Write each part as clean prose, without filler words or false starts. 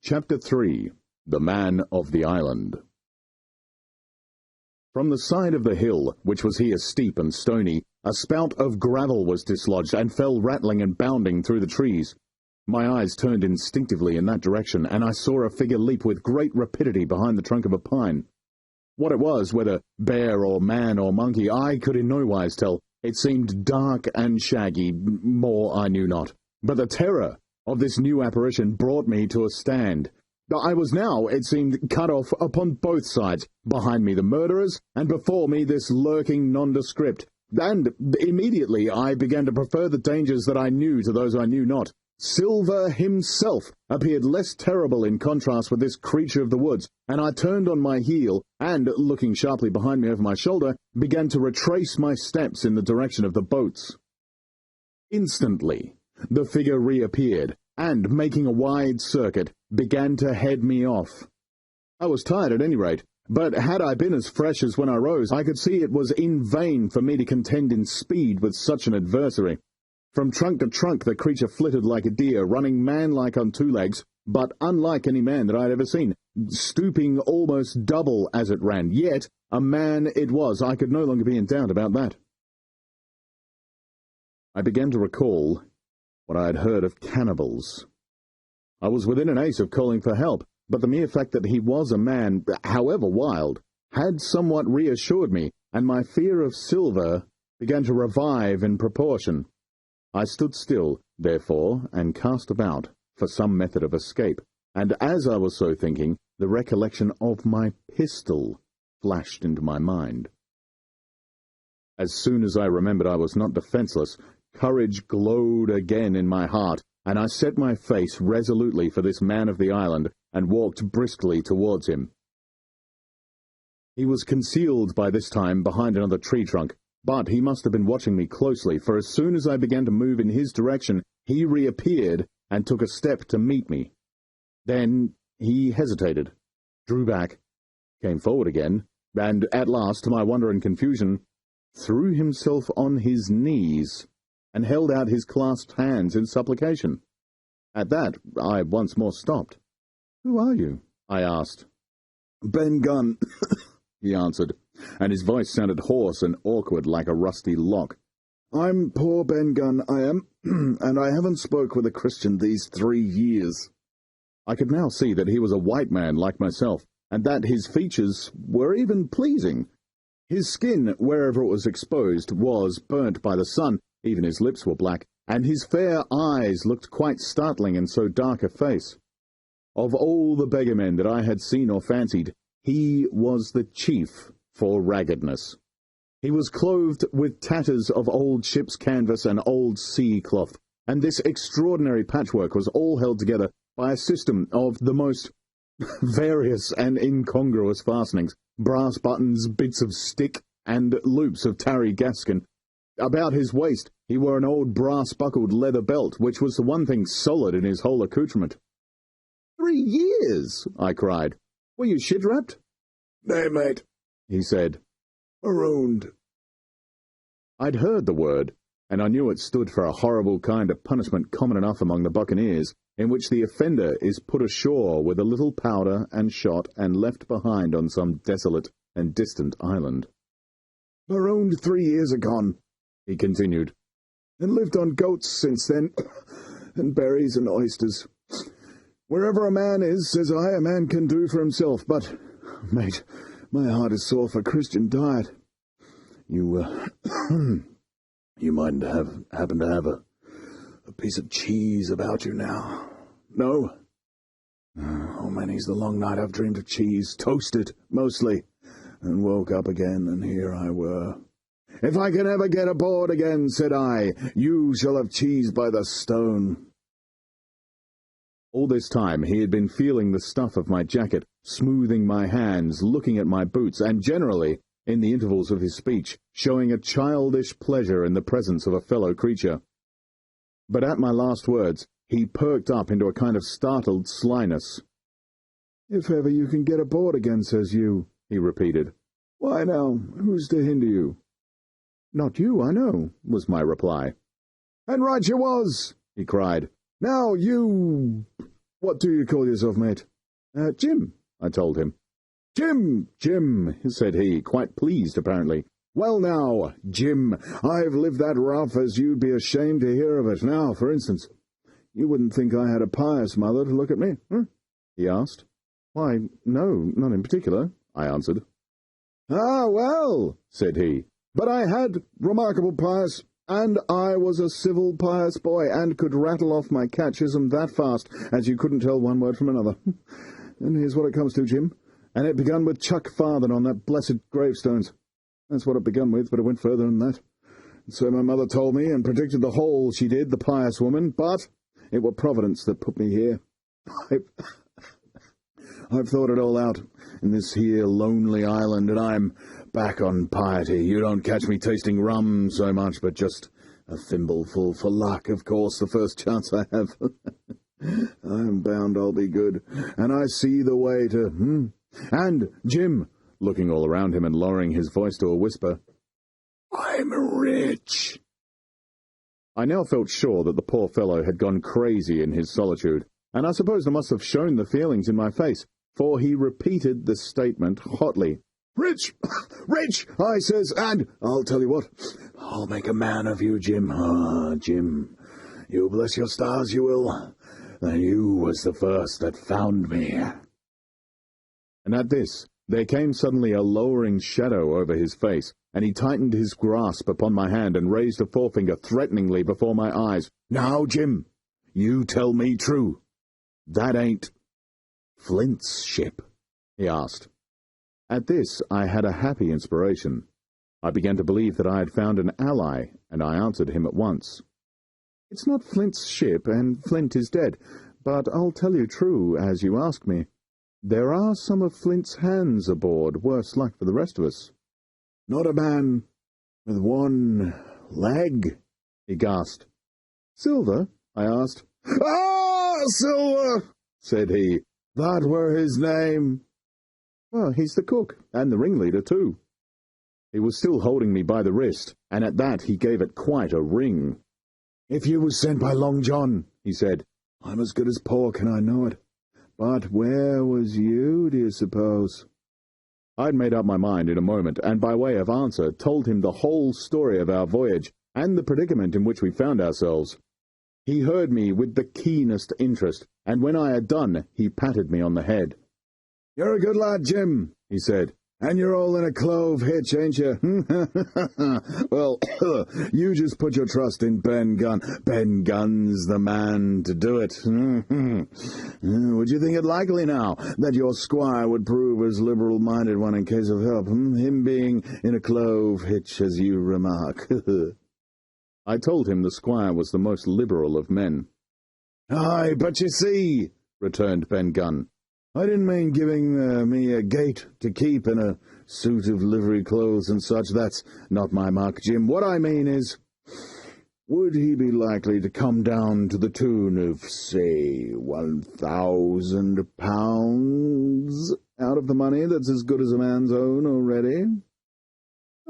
Chapter 3. The Man of the Island. From the side of the hill, which was here steep and stony, a spout of gravel was dislodged and fell rattling and bounding through the trees. My eyes turned instinctively in that direction, and I saw a figure leap with great rapidity behind the trunk of a pine. What it was, whether bear or man or monkey, I could in no wise tell. It seemed dark and shaggy, more I knew not. But the terror of this new apparition brought me to a stand. I was now, it seemed, cut off upon both sides, behind me the murderers, and before me this lurking nondescript. And immediately I began to prefer the dangers that I knew to those I knew not. Silver himself appeared less terrible in contrast with this creature of the woods, and I turned on my heel, and, looking sharply behind me over my shoulder, began to retrace my steps in the direction of the boats. Instantly the figure reappeared, and, making a wide circuit, began to head me off. I was tired at any rate, but had I been as fresh as when I rose, I could see it was in vain for me to contend in speed with such an adversary. From trunk to trunk the creature flitted like a deer, running man-like on two legs, but unlike any man that I had ever seen, stooping almost double as it ran. Yet a man it was. I could no longer be in doubt about that. I began to recall what I had heard of cannibals. I was within an ace of calling for help, but the mere fact that he was a man, however wild, had somewhat reassured me, and my fear of Silver began to revive in proportion. I stood still, therefore, and cast about for some method of escape, and as I was so thinking, the recollection of my pistol flashed into my mind. As soon as I remembered I was not defenceless, courage glowed again in my heart, and I set my face resolutely for this man of the island, and walked briskly towards him. He was concealed by this time behind another tree trunk, but he must have been watching me closely, for as soon as I began to move in his direction, he reappeared and took a step to meet me. Then he hesitated, drew back, came forward again, and at last, to my wonder and confusion, threw himself on his knees and held out his clasped hands in supplication. At that, I once more stopped. "Who are you?" I asked. "Ben Gunn," he answered, and his voice sounded hoarse and awkward like a rusty lock. "I'm poor Ben Gunn, I am, and I haven't spoke with a Christian these 3 years." I could now see that he was a white man like myself, and that his features were even pleasing. His skin, wherever it was exposed, was burnt by the sun. Even his lips were black, and his fair eyes looked quite startling in so dark a face. Of all the beggarmen that I had seen or fancied, he was the chief for raggedness. He was clothed with tatters of old ship's canvas and old sea cloth, and this extraordinary patchwork was all held together by a system of the most various and incongruous fastenings, brass buttons, bits of stick, and loops of tarry gaskin. About his waist he wore an old brass-buckled leather belt, which was the one thing solid in his whole accoutrement. 3 years! I cried. "Were you shit-wrapped?" "Nay, mate," he said. "Marooned." I'd heard the word, and I knew it stood for a horrible kind of punishment common enough among the buccaneers, in which the offender is put ashore with a little powder and shot and left behind on some desolate and distant island. "Marooned 3 years agone," he continued, "and lived on goats since then, and berries and oysters. Wherever a man is, says I, a man can do for himself, but, mate, my heart is sore for Christian diet. You, you mightn't happen to have a piece of cheese about you now? No? Oh, many's the long night I've dreamed of cheese, toasted, mostly, and woke up again, and here I were. 'If I can ever get aboard again,' said I, 'you shall have cheese by the stone.'" All this time he had been feeling the stuff of my jacket, smoothing my hands, looking at my boots, and generally, in the intervals of his speech, showing a childish pleasure in the presence of a fellow creature. But at my last words he perked up into a kind of startled slyness. "If ever you can get aboard again, says you," he repeated. "Why now, who's to hinder you?" "Not you, I know," was my reply. "And right you was," he cried. "Now you What do you call yourself, mate? Jim, I told him. Jim, said he, quite pleased apparently. Well now, Jim, I've lived that rough as you'd be ashamed to hear of it. Now, for instance, you wouldn't think I had a pious mother to look at me, he asked. Why, no, not in particular, I answered. Ah, well, said he, but I had remarkable pious, and I was a civil pious boy, and could rattle off my catechism that fast as you couldn't tell one word from another. And here's what it comes to, Jim. And it begun with Chuck Father on that blessed gravestones. That's what it begun with, but it went further than that. And so my mother told me, and predicted the whole, she did, the pious woman, but it were Providence that put me here. I've thought it all out in this here lonely island, and I'm back on piety. You don't catch me tasting rum so much, but just a thimbleful for luck, of course, the first chance I have. I'm bound I'll be good, and I see the way to... And, Jim, looking all around him and lowering his voice to a whisper, I'm rich. I now felt sure that the poor fellow had gone crazy in his solitude, and I suppose I must have shown the feelings in my face, for he repeated the statement hotly. Rich! Rich! I says, and I'll tell you what, I'll make a man of you, Jim. Ah, Jim, you bless your stars, you will. Then you was the first that found me. And at this, there came suddenly a lowering shadow over his face, and he tightened his grasp upon my hand and raised a forefinger threateningly before my eyes. Now, Jim, you tell me true. That ain't Flint's ship? He asked. At this, I had a happy inspiration. I began to believe that I had found an ally, and I answered him at once. It's not Flint's ship, and Flint is dead, but I'll tell you true, as you ask me. There are some of Flint's hands aboard, worse luck for the rest of us. Not a man with one leg, he gasped. Silver? I asked. Ah, Silver, said he. That were his name. Well, he's the cook, and the ringleader, too. He was still holding me by the wrist, and at that he gave it quite a wring. If you was sent by Long John, he said, I'm as good as pork, and I know it. But where was you, do you suppose? I'd made up my mind in a moment, and by way of answer told him the whole story of our voyage, and the predicament in which we found ourselves. He heard me with the keenest interest, and when I had done, he patted me on the head. You're a good lad, Jim, he said, and you're all in a clove hitch, ain't you? Well, you just put your trust in Ben Gunn. Ben Gunn's the man to do it. Would you think it likely now that your squire would prove as liberal-minded one in case of help, him being in a clove hitch, as you remark? I told him the squire was the most liberal of men. Aye, but you see, returned Ben Gunn, I didn't mean giving me a gate to keep in a suit of livery clothes and such. That's not my mark, Jim. What I mean is, would he be likely to come down to the tune of, say, £1,000 out of the money that's as good as a man's own already?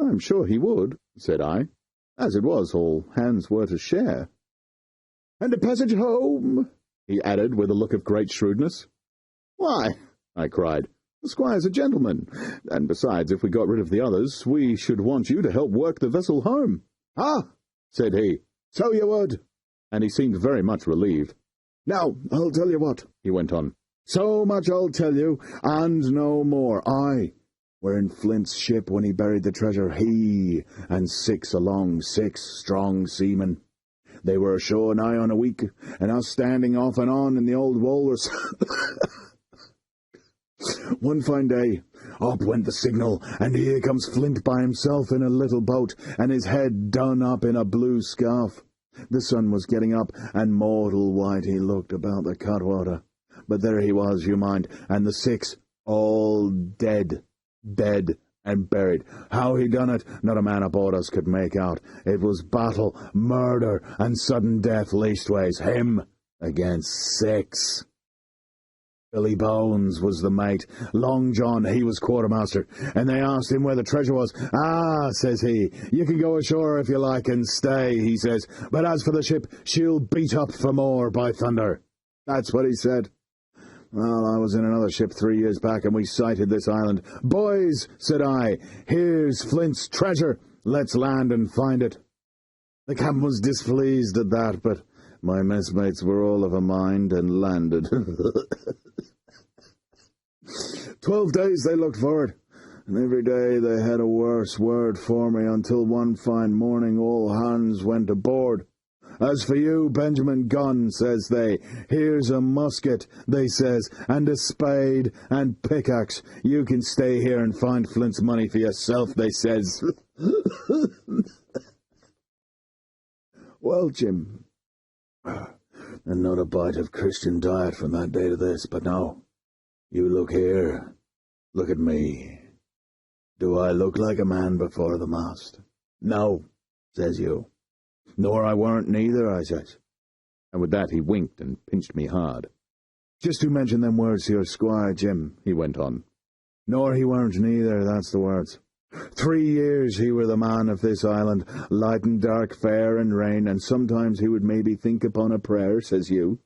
I'm sure he would, said I. As it was, all hands were to share. And a passage home, he added with a look of great shrewdness. Why, I cried, the squire's a gentleman, and besides, if we got rid of the others, we should want you to help work the vessel home. Ah, said he, so you would. And he seemed very much relieved. Now, I'll tell you what, he went on. So much I'll tell you, and no more. I were in Flint's ship when he buried the treasure, he and 6 strong seamen. They were ashore nigh on a week, and us standing off and on in the old walrus. One fine day, up went the signal, and here comes Flint by himself in a little boat, and his head done up in a blue scarf. The sun was getting up, and mortal white he looked about the cutwater. But there he was, you mind, and the 6 all dead and buried. How he done it, not a man aboard us could make out. It was battle, murder, and sudden death, leastways, him against 6. Billy Bones was the mate. Long John, he was quartermaster, and they asked him where the treasure was. Ah, says he, you can go ashore if you like and stay, he says, but as for the ship, she'll beat up for more, by thunder. That's what he said. Well, I was in another ship 3 years back, and we sighted this island. Boys, said I, here's Flint's treasure. Let's land and find it. The captain was displeased at that, but my messmates were all of a mind and landed. 12 days they looked for it, and every day they had a worse word for me, until one fine morning all hands went aboard. As for you, Benjamin Gunn, says they, here's a musket, they says, and a spade and pickaxe. You can stay here and find Flint's money for yourself, they says. Well, Jim, and not a bite of Christian diet from that day to this, but no, you look here, look at me. Do I look like a man before the mast? No, says you. Nor I weren't neither, I says. And with that he winked and pinched me hard. Just to mention them words to your squire, Jim, he went on. Nor he weren't neither, that's the words. 3 years he were the man of this island, light and dark, fair and rain, and sometimes he would maybe think upon a prayer, says you.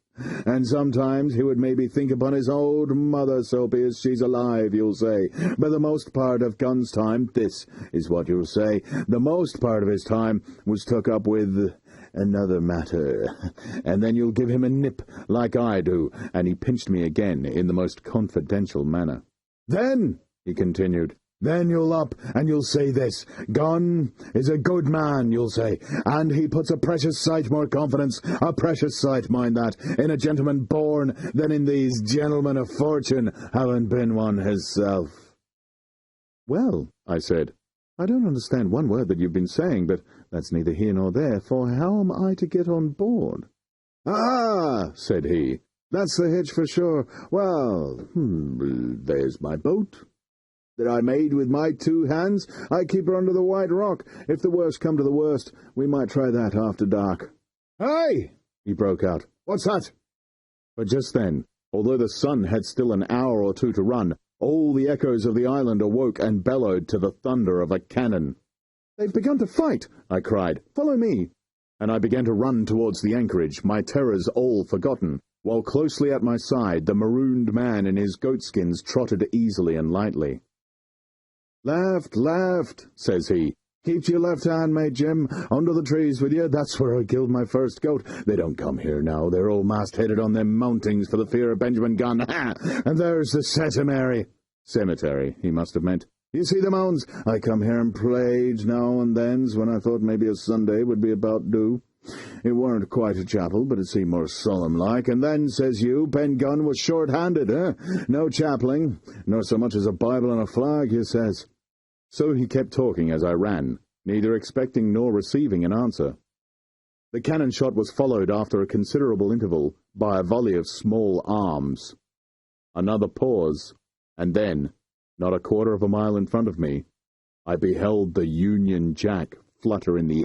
And sometimes he would maybe think upon his old mother, so be as she's alive, you'll say. But the most part of Gunn's time, this is what you'll say, the most part of his time was took up with another matter. And then you'll give him a nip, like I do, and he pinched me again in the most confidential manner. Then, he continued, then you'll up, and you'll say this, Gunn is a good man, you'll say, and he puts a precious sight more confidence, a precious sight, mind that, in a gentleman born than in these gentlemen of fortune, having been one hisself. Well, I said, I don't understand one word that you've been saying, but that's neither here nor there, for how am I to get on board? Ah, said he, that's the hitch for sure. Well, there's my boat that I made with my 2 hands. I keep her under the White Rock. If the worst come to the worst, we might try that after dark. Hey! He broke out. What's that? But just then, although the sun had still an hour or two to run, all the echoes of the island awoke and bellowed to the thunder of a cannon. They've begun to fight, I cried. Follow me. And I began to run towards the anchorage, my terrors all forgotten, while closely at my side the marooned man in his goatskins trotted easily and lightly. Left, says he. Keep to your left hand, mate Jim. Under the trees with you, that's where I killed my first goat. They don't come here now, they're all mast-headed on them mountings for the fear of Benjamin Gunn. Ha! And there's the cemetery, he must have meant. You see the mounds? I come here and played now and thens when I thought maybe a Sunday would be about due. It weren't quite a chapel, but it seemed more solemn-like, and then, says you, Ben Gunn was short-handed, eh? No chapeling, nor so much as a Bible and a flag, you says. So he kept talking as I ran, neither expecting nor receiving an answer. The cannon shot was followed after a considerable interval by a volley of small arms. Another pause, and then, not a quarter of a mile in front of me, I beheld the Union Jack flutter in the